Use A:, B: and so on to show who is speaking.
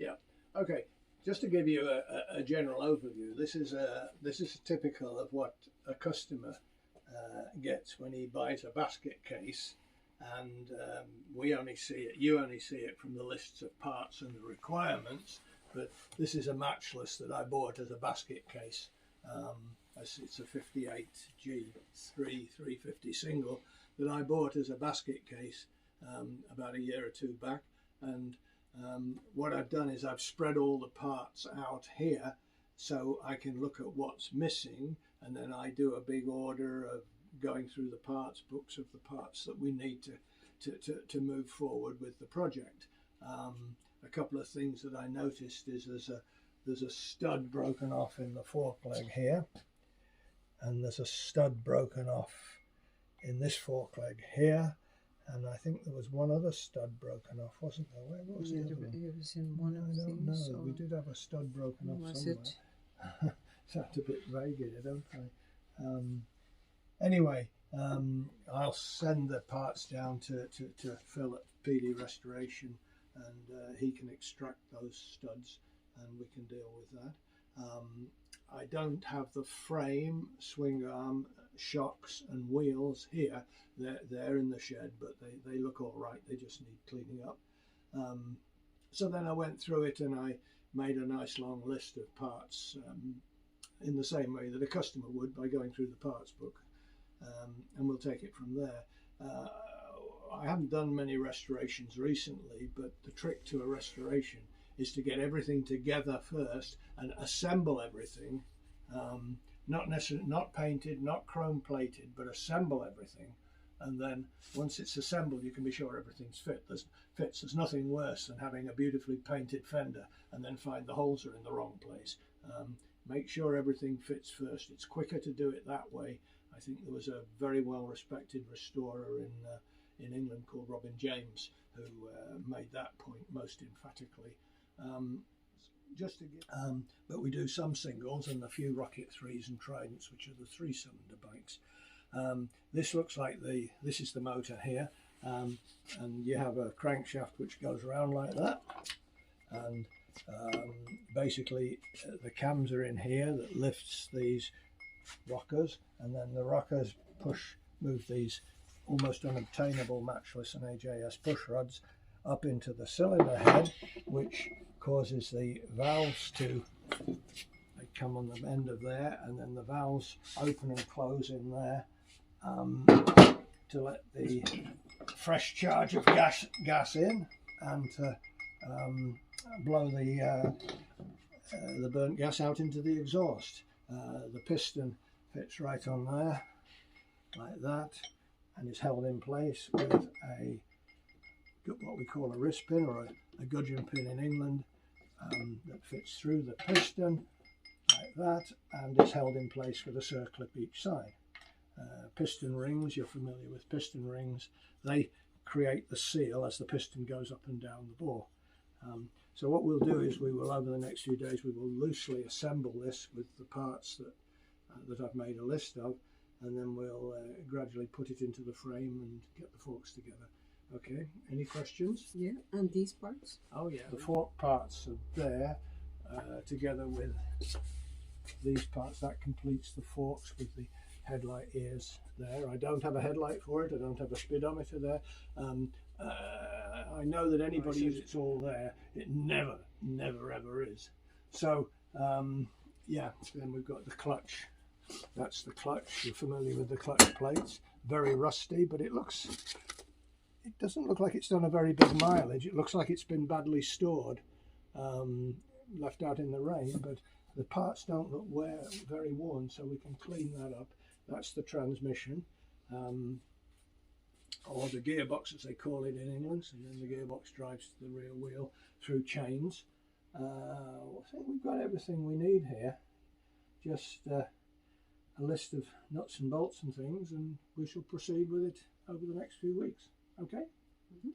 A: Yeah. Okay. Just to give you a general overview, this is typical of what a customer gets when he buys a basket case, and we only see it. You only see it from the lists of parts and the requirements. But this is a Matchless that I bought as a basket case. It's a 58 G3 350 single that I bought as a basket case about a year or two back, and what I've done is I've spread all the parts out here so I can look at what's missing, and then I do a big order of going through the parts books of the parts that we need to move forward with the project. A couple of things that I noticed is there's a stud broken off in the fork leg here, and there's a stud broken off in this fork leg here. And I think there was one other stud broken off, wasn't there? Where was it?
B: It was in one of these.
A: No, we did have a stud broken off somewhere. Sounds a bit vague here, don't I? Anyway, I'll send the parts down to Phil at PD Restoration, and he can extract those studs, and we can deal with that. I don't have the frame, swing arm, shocks and wheels here. They're in the shed, but they look all right. They just need cleaning up. So then I went through it and I made a nice long list of parts in the same way that a customer would, by going through the parts book, and we'll take it from there. I haven't done many restorations recently, but the trick to a restoration is to get everything together first and assemble everything, not painted, not chrome plated, but assemble everything, and then once it's assembled you can be sure everything's fits. There's nothing worse than having a beautifully painted fender and then find the holes are in the wrong place. Make sure everything fits first. It's quicker to do it that way. I think there was a very well respected restorer in England called Robin James who made that point most emphatically. But we do some singles and a few Rocket 3s and Tridents, which are the 3-cylinder bikes. This looks like this is the motor here, and you have a crankshaft which goes around like that, and basically the cams are in here that lifts these rockers, and then the rockers move these almost unobtainable Matchless and AJS push rods up into the cylinder head, which causes the valves to come on the end of there, and then the valves open and close in there to let the fresh charge of gas in, and to blow the burnt gas out into the exhaust. The piston fits right on there like that, and is held in place with what we call a wrist pin, or a gudgeon pin in England, that fits through the piston like that, and is held in place with a circlip each side. Piston rings, you're familiar with piston rings, they create the seal as the piston goes up and down the bore. So what we'll do is we will, over the next few days, we will loosely assemble this with the parts that I've made a list of, and then we'll gradually put it into the frame and get the forks together. Okay, any questions?
B: Yeah, and these parts?
A: Oh yeah, the fork parts are there together with these parts. That completes the forks with the headlight ears there. I don't have a headlight for it, I don't have a speedometer there. I know that anybody says it's all there. It never ever is. So yeah, then we've got the clutch. That's the clutch. You're familiar with the clutch plates. Very rusty, but it doesn't look like it's done a very big mileage. It looks like it's been badly stored, left out in the rain, but the parts don't look very worn, so we can clean that up. That's the transmission, or the gearbox as they call it in England, and then the gearbox drives the rear wheel through chains. I think we've got everything we need here, just a list of nuts and bolts and things, and we shall proceed with it over the next few weeks. Okay?
B: Mm-hmm.